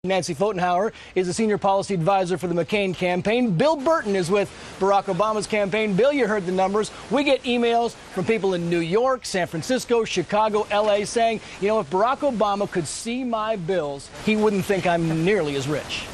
Nancy Pfotenhauer is a senior policy advisor for the McCain campaign. Bill Burton is with Barack Obama's campaign. Bill, you heard the numbers. We get emails from people in New York, San Francisco, Chicago, L.A. saying, you know, if Barack Obama could see my bills, he wouldn't think I'm nearly as rich.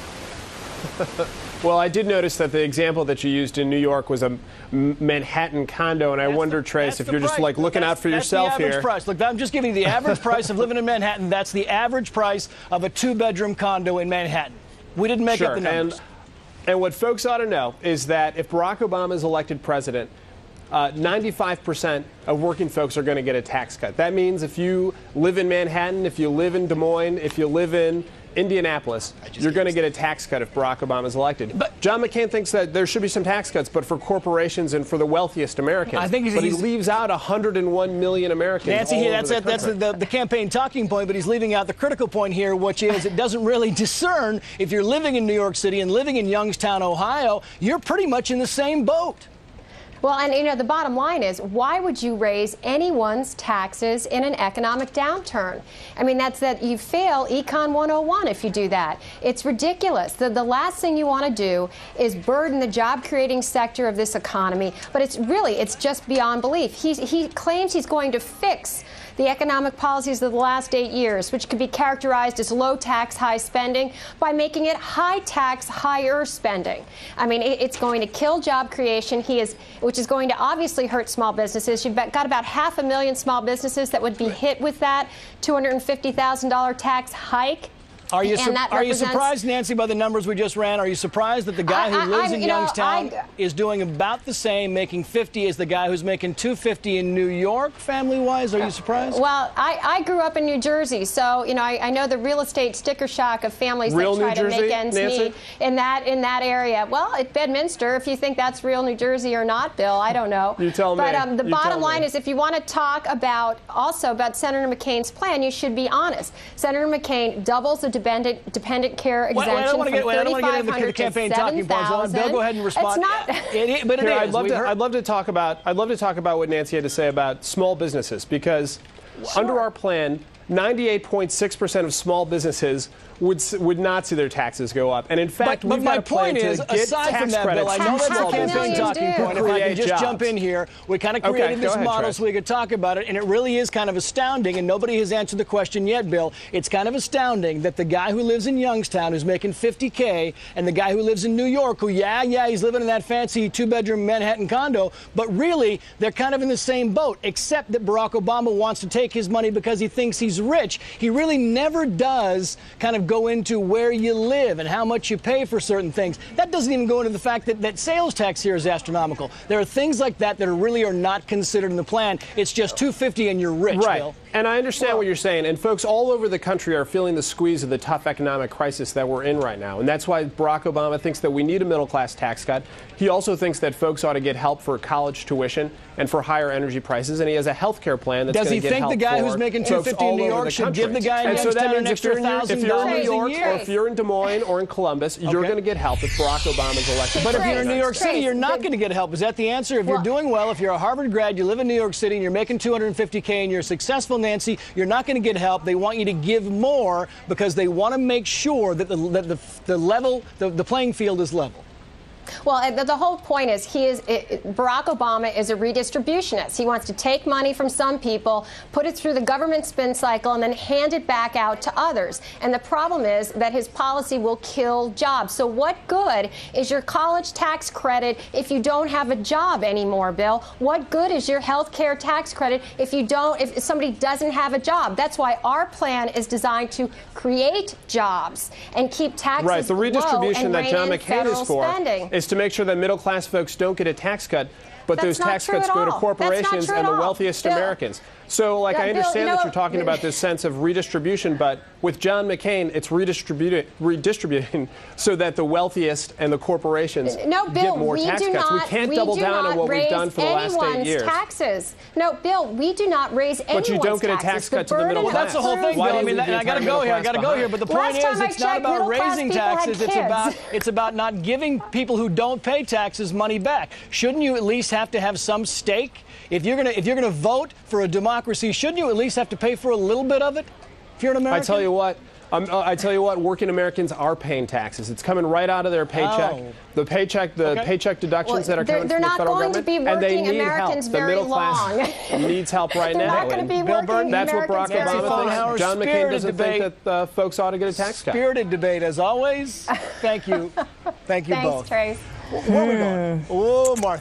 Well, I did notice that the example that you used in New York was a Manhattan condo, and I wonder, Trace, if you're just like looking out for yourself here. That's the average price. Look, I'm just giving you the average price of living in Manhattan. That's the average price of a two-bedroom condo in Manhattan. We didn't make up the numbers. And what folks ought to know is that if Barack Obama is elected president, 95% of working folks are going to get a tax cut. That means if you live in Manhattan, if you live in Des Moines, if you live in Indianapolis, you're going to get a tax cut if Barack Obama is elected. But John McCain thinks that there should be some tax cuts, but for corporations and for the wealthiest Americans. I think but he leaves out 101 million Americans. Nancy, that's the campaign talking point, but he's leaving out the critical point here, which is it doesn't really discern if you're living in New York City and living in Youngstown, Ohio, you're pretty much in the same boat. Well, and, you know, the bottom line is, why would you raise anyone's taxes in an economic downturn? I mean, you fail Econ 101 if you do that. It's ridiculous. The last thing you want to do is burden the job-creating sector of this economy, but it's just beyond belief. He claims he's going to fix the economic policies of the last 8 years, which could be characterized as low tax, high spending, by making it high tax, higher spending. I mean, it's going to kill job creation, which is going to obviously hurt small businesses. You've got about 500,000 small businesses that would be hit with that $250,000 tax hike. Are you surprised, Nancy, by the numbers we just ran? Are you surprised that the guy who lives in Youngstown is doing about the same, making 50, as the guy who's making 250 in New York, family-wise? Are you surprised? Well, I grew up in New Jersey, so you know I know the real estate sticker shock of families that try to make ends meet in that area. Well, at Bedminster, if you think that's real New Jersey or not, Bill, I don't know. You tell me. But the bottom line is, if you want to talk about Senator McCain's plan, you should be honest. Senator McCain doubles the dependent care exemption from $3,500 to campaign talking points. Bill, go ahead and respond. I'd love to talk about what Nancy had to say about small businesses, because under our plan, 98.6% of small businesses would not see their taxes go up. And in fact, but my point is, aside from that, Bill, I know that's a campaign talking point. If I can just jump in here, we kind of created this model so we could talk about it, and it really is kind of astounding, and nobody has answered the question yet, Bill. It's kind of astounding that the guy who lives in Youngstown, who's making $50K, and the guy who lives in New York, who, he's living in that fancy two-bedroom Manhattan condo, but really, they're kind of in the same boat, except that Barack Obama wants to take his money because he thinks he's rich. He really never does kind of go into where you live and how much you pay for certain things. That doesn't even go into the fact that sales tax here is astronomical. There are things like that really are not considered in the plan. It's just $250 and you're rich, right. Bill. And I understand what you're saying. And folks all over the country are feeling the squeeze of the tough economic crisis that we're in right now. And that's why Barack Obama thinks that we need a middle-class tax cut. He also thinks that folks ought to get help for college tuition and for higher energy prices. And he has a health care plan that's going to get help. Does he think the guy who's making $250 in New York should give the guy in Youngstown an extra $1,000 if you're in New York, a year? or if you're in Des Moines or in Columbus, you're going to get help if Barack Obama is elected. But if you're in New York City, you're not going to get help. Is that the answer? If you're doing well, if you're a Harvard grad, you live in New York City, and you're making $250K, and you're successful, Nancy, you're not going to get help. They want you to give more because they want to make sure that the playing field is level. Well, the whole point is Barack Obama is a redistributionist. He wants to take money from some people, put it through the government spin cycle, and then hand it back out to others. And the problem is that his policy will kill jobs. So what good is your college tax credit if you don't have a job anymore, Bill? What good is your health care tax credit if somebody doesn't have a job? That's why our plan is designed to create jobs and keep taxes right. The redistribution low and that John McCain is for spending. Is to make sure that middle-class folks don't get a tax cut, but those tax cuts go to corporations and the wealthiest Americans. So, like, I understand that you're talking about this sense of redistribution, but with John McCain, it's redistributing so that the wealthiest and the corporations get more tax cuts. We can't double down on what we've done for the last 8 years. Taxes. No, Bill, we do not raise anyone's taxes. But you don't get a tax cut to the middle class. That's the whole thing, Bill. I mean, I got to go here. But the point is, it's not about raising taxes. It's about not giving people who don't pay taxes money back. Shouldn't you at least have to have some stake? If you're gonna vote for a democracy, shouldn't you at least have to pay for a little bit of it? If you're an American? I tell you what, I tell you what, working Americans are paying taxes. It's coming right out of their paycheck. Oh. The paycheck deductions that are coming from the federal government, and they need Americans help. The middle class needs help right They're now. not going to be Bill working Burton, that's what Barack Americans Obama thinks. John McCain doesn't think that folks ought to get a tax cut. Spirited debate, as always. Thank you. Thank you both. Thanks, Trace. Where are we going? Oh, Martha.